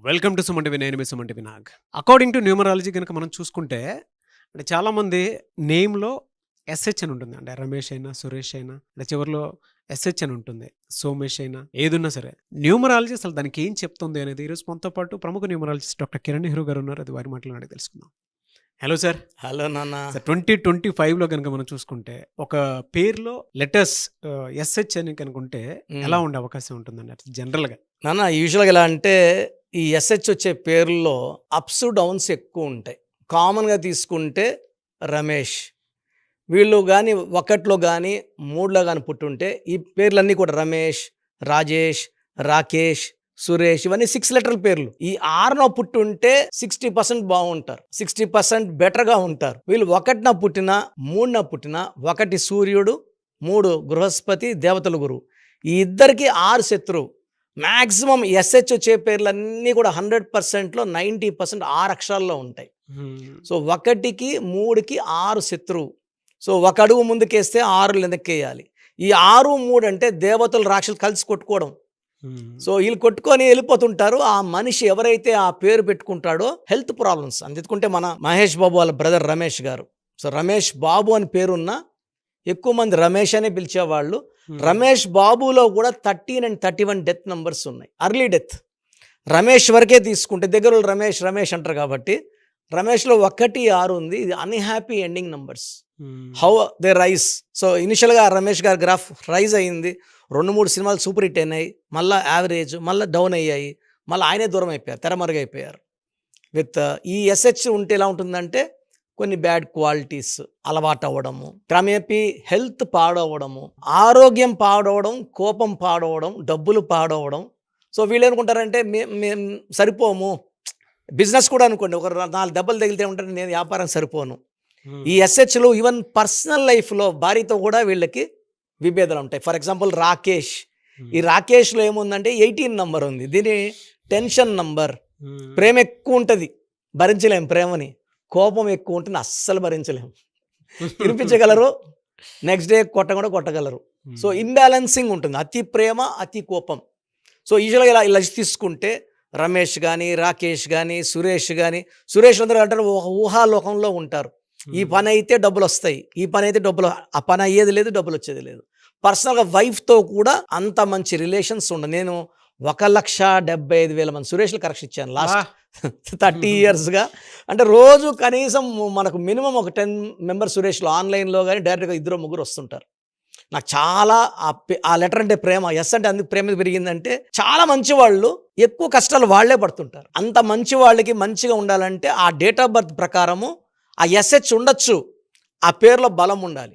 Welcome to Suman TV. నేను మీ Suman TV Nag. According to numerology గనుక మనం చూసుకుంటే అంటే చాలామంది నేమ్‌లో ఎస్‌హెచ్ అని ఉంటుంది. అంటే రమేష్ అయినా, సురేష్ అయినా అంటే చివరిలో ఎస్‌హెచ్ అని ఉంటుంది. సోమేష్ అయినా ఏదున్నా సరే. న్యూమరాలజీ అసలు దానికి ఏం చెప్తుంది అనేది ఈరోజు మనతో పాటు ప్రముఖ న్యూమరాలజిస్ట్ డాక్టర్ కిరణ్ నెహ్రూ గారు ఉన్నారు. అది వారి మాటల్లో అడిగి తెలుసుకుందాం. Hello sir. హలో నాన్న. సార్ 2025లో గనుక మనం చూసుకుంటే ఒక పేరులో లెటర్స్ ఎస్‌హెచ్ అని కనుకుంటే ఎలా ఉండే అవకాశం ఉంటుందండి అట్లా జనరల్‌గా? నాన్న యూజువల్గా ఎలా అంటే ఈ ఎస్హెచ్ వచ్చే పేర్లలో అప్స్ డౌన్స్ ఎక్కువ ఉంటాయి. కామన్గా తీసుకుంటే రమేష్, వీళ్ళు కానీ ఒకటిలో కానీ మూడులో కానీ పుట్టుంటే ఈ పేర్లన్నీ కూడా రమేష్, రాజేష్, రాకేష్, సురేష్ ఇవన్నీ 6 లెటర్ల పేర్లు. ఈ 6నో పుట్టుంటే 60% బాగుంటారు, 60% బెటర్గా ఉంటారు. వీళ్ళు ఒకటిన పుట్టిన, మూడున పుట్టిన, ఒకటి సూర్యుడు, 3 బృహస్పతి, దేవతల గురువు, ఈ ఇద్దరికి 6 శత్రువు. మ్యాక్సిమం ఎస్హెచ్ వచ్చే పేర్లన్నీ కూడా 100%లో 90% 6 అక్షరాల్లో ఉంటాయి. సో 1కి 3కి 6 శత్రువు. సో ఒక అడుగు ముందుకేస్తే 6 వెనక్కేయాలి. ఈ 6, 3 అంటే దేవతలు రాక్షసులు కలిసి కొట్టుకోవడం. సో వీళ్ళు కొట్టుకొని వెళ్ళిపోతుంటారు. ఆ మనిషి ఎవరైతే ఆ పేరు పెట్టుకుంటాడో హెల్త్ ప్రాబ్లమ్స్ అందుకుంటే మన మహేష్ బాబు వాళ్ళ బ్రదర్ రమేష్ గారు. సో రమేష్ బాబు అని పేరున్న ఎక్కువ మంది రమేష్ అనే పిలిచేవాళ్ళు. రమేష్ బాబులో కూడా 13 and 31 డెత్ నెంబర్స్ ఉన్నాయి. Early death. రమేష్ వరకే తీసుకుంటే దగ్గర రమేష్ రమేష్ అంటారు కాబట్టి రమేష్లో 1, 6 ఉంది. ఇది unhappy ending numbers. How they rise. So ఇనిషియల్గా రమేష్ గారి గ్రాఫ్ రైజ్ అయ్యింది. 2-3 సినిమాలు సూపర్ హిట్ అయినాయి, మళ్ళీ యావరేజ్, మళ్ళీ డౌన్ అయ్యాయి, మళ్ళీ ఆయనే దూరం అయిపోయారు, తెరమరుగైపోయారు. విత్ ఈ ఎస్హెచ్ ఉంటే ఎలా ఉంటుందంటే కొన్ని బ్యాడ్ క్వాలిటీస్ అలవాటు అవ్వడము, క్రమేపీ హెల్త్ పాడవడము, ఆరోగ్యం పాడవడం, కోపం పాడవడం, డబ్బులు పాడవడం. సో వీళ్ళు ఏమనుకుంటారంటే మేము సరిపోము. బిజినెస్ కూడా అనుకోండి, ఒక 4 దెబ్బలు తగిలితే ఉంటారు, నేను వ్యాపారం సరిపోను. ఈ ఎస్హెచ్లు ఈవెన్ పర్సనల్ లైఫ్లో భార్యతో కూడా వీళ్ళకి విభేదాలు ఉంటాయి. For example Rakesh. ఈ రాకేష్లో ఏముందంటే 18 నంబర్ ఉంది. దీని టెన్షన్ నంబర్. ప్రేమ ఎక్కువ ఉంటుంది, భరించలేం ప్రేమని. కోపం ఎక్కువ ఉంటుంది, అస్సలు భరించలేము. తినిపించగలరు, నెక్స్ట్ డే కూడా కొట్టగలరు. సో ఇంబ్యాలెన్సింగ్ ఉంటుంది, అతి ప్రేమ అతి కోపం. సో యూజువల్గా ఇలా తీసుకుంటే రమేష్ కానీ, రాకేష్ కానీ, సురేష్ కానీ, సురేష్ అందరూ అంటారు ఒక ఊహాలోకంలో ఉంటారు. ఈ పని అయితే డబ్బులు వస్తాయి, ఈ పని అయితే డబ్బులు, ఆ పని అయ్యేది లేదు, డబ్బులు వచ్చేది లేదు. పర్సనల్గా వైఫ్తో కూడా అంత మంచి రిలేషన్స్ ఉండదు. నేను 1,75,000 మంది సురేష్లు కరెక్షన్ ఇచ్చాను లాస్ట్ 30 ఇయర్స్గా. అంటే రోజు కనీసం మనకు మినిమం ఒక 10 మెంబర్స్ సురేష్లో ఆన్లైన్లో కానీ డైరెక్ట్గా 2-3 వస్తుంటారు. నాకు చాలా ఆ లెటర్ అంటే ప్రేమ. ఎస్ అంటే అందుకు ప్రేమ పెరిగిందంటే చాలా మంచి వాళ్ళు ఎక్కువ కష్టాలు వాళ్లే పడుతుంటారు. అంత మంచి వాళ్ళకి మంచిగా ఉండాలంటే ఆ డేట్ ఆఫ్ బర్త్ ప్రకారము ఆ ఎస్హెచ్ ఉండొచ్చు, ఆ పేరులో బలం ఉండాలి.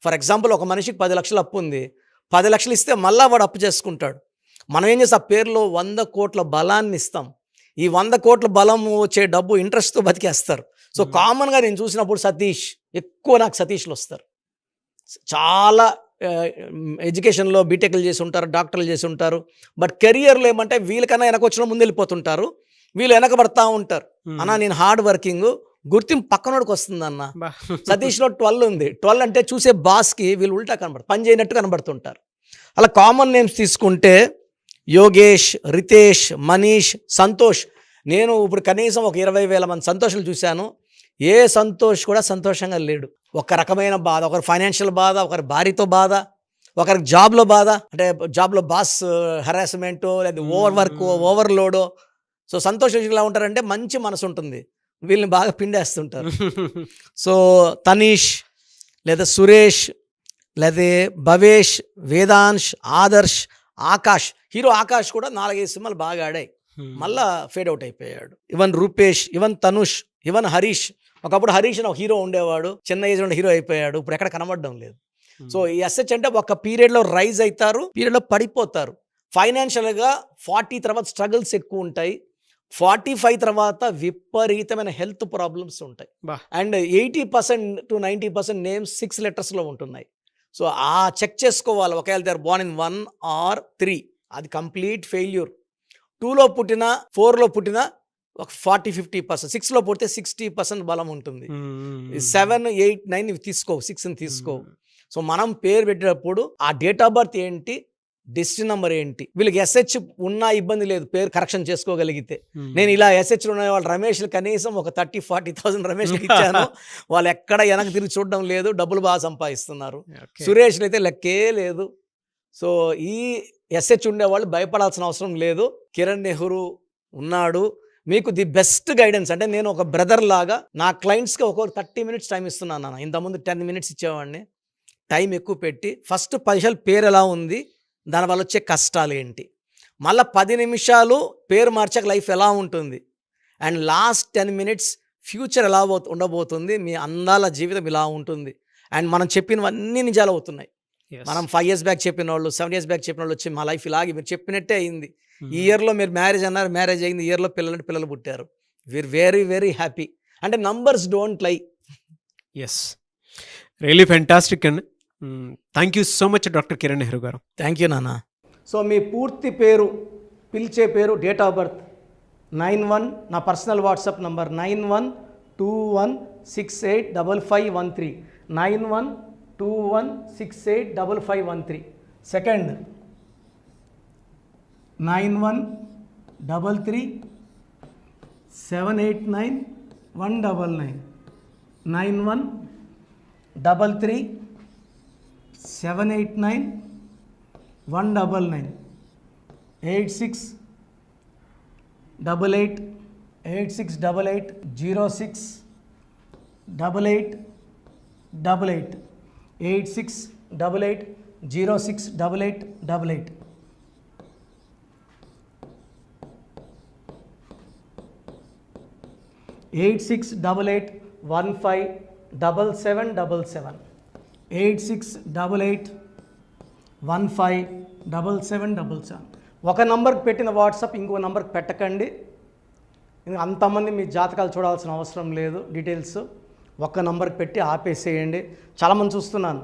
ఫర్ ఎగ్జాంపుల్ ఒక మనిషికి 10 లక్షలు అప్పు ఉంది, 10 లక్షలు ఇస్తే మళ్ళా వాడు అప్పు చేసుకుంటాడు. మనం ఏం చేస్తాం, ఆ పేరులో 100 కోట్ల బలాన్ని ఇస్తాం. ఈ 100 కోట్ల బలం వచ్చే డబ్బు ఇంట్రెస్ట్తో బతికేస్తారు. సో కామన్గా నేను చూసినప్పుడు సతీష్, ఎక్కువ నాకు సతీష్లు వస్తారు. చాలా ఎడ్యుకేషన్లో బీటెక్లు చేసి ఉంటారు, డాక్టర్లు చేసి ఉంటారు. బట్ కెరియర్లో ఏమంటే వీళ్ళకన్నా వెనకొచ్చిన ముందు వెళ్ళిపోతుంటారు, వీళ్ళు వెనకబడతా ఉంటారు. అన్న నేను హార్డ్ వర్కింగ్, గుర్తింపు పక్కనోడికి వస్తుంది అన్న. సతీష్లో 12 ఉంది. 12 అంటే చూసే బాస్కి వీళ్ళు ఉల్టా కనబడతారు, పని చేయనట్టు కనబడుతుంటారు. అలా కామన్ నేమ్స్ తీసుకుంటే యోగేష్, రితేష్, మనీష్, సంతోష్. నేను ఇప్పుడు కనీసం ఒక 20,000 మంది సంతోషాలు చూశాను. ఏ సంతోష్ కూడా సంతోషంగా లేడు. ఒక రకమైన బాధ, ఒకరి ఫైనాన్షియల్ బాధ, ఒకరి భార్యతో బాధ, ఒకరికి జాబ్లో బాధ, అంటే జాబ్లో బాస్ హెరాస్మెంటు, లేదా ఓవర్ వర్క్, ఓవర్లోడో. సో సంతోష్ ఎలా ఉంటారంటే మంచి మనసు ఉంటుంది, వీళ్ళని బాగా పిండేస్తుంటారు. సో తనీష్, లేదా సురేష్, లేదా భవేష్, వేదాంశ్, ఆదర్శ్, ఆకాష్. హీరో ఆకాష్ కూడా 4-5 సినిమాలు బాగా ఆడాయి, మళ్ళా ఫేడ్ అవుట్ అయిపోయాడు. Even Rupesh, even Tanush, even Harish. ఒకప్పుడు హరీష్ అని ఒక హీరో ఉండేవాడు, చిన్న ఏజ్ నుండి హీరో అయిపోయాడు, ఇప్పుడు ఎక్కడ కనబడడం లేదు. సో ఈ ఎస్హెచ్ అంటే ఒక పీరియడ్లో రైజ్ అవుతారు, పీరియడ్లో పడిపోతారు. ఫైనాన్షియల్గా 40 తర్వాత స్ట్రగుల్స్ ఎక్కువ ఉంటాయి, 45 తర్వాత విపరీతమైన హెల్త్ ప్రాబ్లమ్స్ ఉంటాయి. అండ్ 80% to 90% నేమ్స్ 6 లెటర్స్లో ఉంటున్నాయి. సో ఆ చెక్ చేసుకోవాలి. ఒకవేళ they are born in 1 or 3, అది కంప్లీట్ ఫెయిల్యూర్. 2లో పుట్టిన, 4లో పుట్టిన ఒక 40-50%, 6లో పుడితే 60% బలం ఉంటుంది. 7, 8, 9 తీసుకో, 6ని తీసుకో. సో మనం పేరు పెట్టేటప్పుడు ఆ డేట్ ఆఫ్ బర్త్ ఏంటి, డెస్టినీ నెంబర్ ఏంటి, వీళ్ళకి ఎస్హెచ్ ఉన్నా ఇబ్బంది లేదు పేరు కరెక్షన్ చేసుకోగలిగితే. నేను ఇలా ఎస్హెచ్ ఉన్న వాళ్ళు రమేష్లు కనీసం ఒక 30,000-40,000 రమేష్కి ఇచ్చాను. వాళ్ళు ఎక్కడ వెనక్కి తిరిగి చూడడం లేదు, డబ్బులు బాగా సంపాదిస్తున్నారు. సురేష్లు అయితే లెక్కే లేదు. సో ఈ ఎస్హెచ్ ఉండేవాళ్ళు భయపడాల్సిన అవసరం లేదు. కిరణ్ నెహ్రూ ఉన్నాడు. మీకు ది బెస్ట్ గైడెన్స్. అంటే నేను ఒక బ్రదర్ లాగా నా క్లయింట్స్కి ఒక్కొక్క 30 మినిట్స్ టైం ఇస్తున్నాను నాన్న. ఇంతకుముందు 10 మినిట్స్ ఇచ్చేవాడిని. టైం ఎక్కువ పెట్టి ఫస్ట్ 10 నిమిషాలు పేరు ఎలా ఉంది, దానివల్ల వచ్చే కష్టాలు ఏంటి, మళ్ళీ 10 నిమిషాలు పేరు మార్చాక లైఫ్ ఎలా ఉంటుంది, అండ్ లాస్ట్ 10 మినిట్స్ ఫ్యూచర్ ఎలా ఉండబోతుంది, మీ అందాల జీవితం ఇలా ఉంటుంది. అండ్ మనం చెప్పినవన్నీ నిజాలు అవుతున్నాయి. మనం 5 years బ్యాక్ చెప్పిన వాళ్ళు, 7 years బ్యాక్ చెప్పిన వాళ్ళు వచ్చి మా లైఫ్ ఇలాగే మీరు చెప్పినట్టే అయింది. ఈ ఇయర్లో మీరు మ్యారేజ్ అన్నారు, మ్యారేజ్ అయింది. ఈ ఇయర్లో పిల్లలు పుట్టారు. We are very very happy. అంటే numbers don't lie. Yes, really fantastic అండి. Thank you so much doctor Kiran Nehru గారు. థ్యాంక్ యూ నాన్న. సో మీ పూర్తి పేరు, పిలిచే పేరు, డేట్ ఆఫ్ బర్త్ 91, నా పర్సనల్ వాట్సాప్ నంబర్ 9121685513, 9121685513. సెకండ్ 9133789199, 9133789199, 8688068888, 8688068888. 8688157777, 8688157777. ఒక నంబర్కి పెట్టిన వాట్సాప్ ఇంకో నంబర్కి పెట్టకండి. అంతమంది మీ జాతకాలు చూడాల్సిన అవసరం లేదు. డీటెయిల్స్ ఒక్క నంబర్కి పెట్టి ఆపేసేయండి. చాలామంది చూస్తున్నాను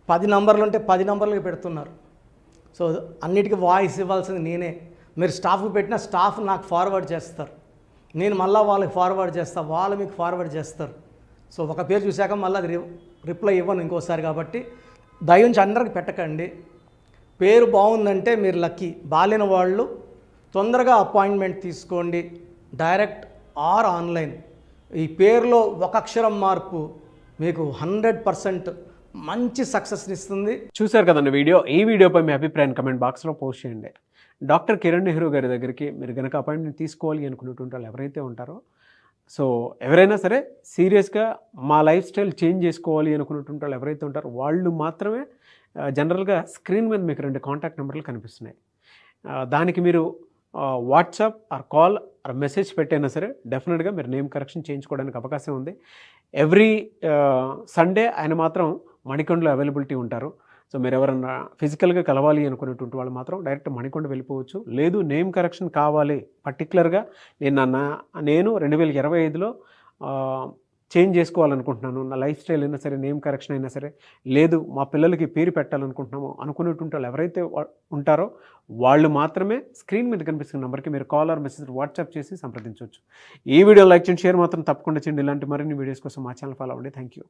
10 నంబర్లు ఉంటే 10 నంబర్లకి పెడుతున్నారు. సో అన్నిటికీ వాయిస్ ఇవ్వాల్సింది నేనే. మీరు స్టాఫ్కి పెట్టిన స్టాఫ్ నాకు ఫార్వర్డ్ చేస్తారు, నేను మళ్ళీ వాళ్ళకి ఫార్వర్డ్ చేస్తాను, వాళ్ళు మీకు ఫార్వర్డ్ చేస్తారు. సో ఒక పేరు చూశాక మళ్ళీ అది రిప్లై ఇవ్వను ఇంకోసారి. కాబట్టి దయించి అందరికి పెట్టకండి. పేరు బాగుందంటే మీరు లక్కీ. బాలేని వాళ్ళు తొందరగా అపాయింట్మెంట్ తీసుకోండి, డైరెక్ట్ ఆర్ ఆన్లైన్. ఈ పేరులో ఒక అక్షరం మార్పు మీకు 100% మంచి సక్సెస్ని ఇస్తుంది. చూశారు కదండి వీడియో. ఈ వీడియోపై మీ అభిప్రాయాన్ని కమెంట్ బాక్స్లో పోస్ట్ చేయండి. డాక్టర్ కిరణ్ నెహ్రూ గారి దగ్గరికి మీరు కనుక అపాయింట్మెంట్ తీసుకోవాలి అనుకున్నటువంటి వాళ్ళు ఎవరైతే ఉంటారో, సో ఎవరైనా సరే సీరియస్గా మా లైఫ్ స్టైల్ చేంజ్ చేసుకోవాలి అనుకున్నటువంటి వాళ్ళు ఎవరైతే ఉంటారో వాళ్ళు మాత్రమే జనరల్గా స్క్రీన్ మీద మీకు 2 కాంటాక్ట్ నెంబర్లు కనిపిస్తున్నాయి. దానికి మీరు WhatsApp or call or message పెట్టైనా సరే డెఫినెట్గా మీరు నేమ్ కరెక్షన్ చేయించుకోవడానికి అవకాశం ఉంది. ఎవ్రీ సండే ఆయన మాత్రం మణికొండలో అవైలబిలిటీ ఉంటారు. సో మీరు ఎవరన్నా ఫిజికల్గా కలవాలి అనుకునేటువంటి వాళ్ళు మాత్రం డైరెక్ట్ మణికొండ వెళ్ళిపోవచ్చు. లేదు నేమ్ కరెక్షన్ కావాలి పర్టికులర్గా నేను 2025లో చేంజ్ చేసుకోవాలనుకుంటున్నాను, నా లైఫ్ స్టైల్ అయినా సరే, నేమ్ కరెక్షన్ అయినా సరే, లేదు మా పిల్లలకి పేరు పెట్టాలనుకుంటున్నాము అనుకునేటువంటి వాళ్ళు ఎవరైతే ఉంటారో వాళ్ళు మాత్రమే స్క్రీన్ మీద కనిపిస్తున్న నెంబర్కి మీరు కాల్ ఆర్ మెసేజ్ వాట్సాప్ చేసి సంప్రదించవచ్చు. ఈ వీడియో లైక్ చేయండి, షేర్ మాత్రం తప్పకుండా చేయండి. ఇలాంటి మరిన్ని వీడియోస్ కోసం మా ఛానల్ ఫాలో అవ్వండి. Thank you.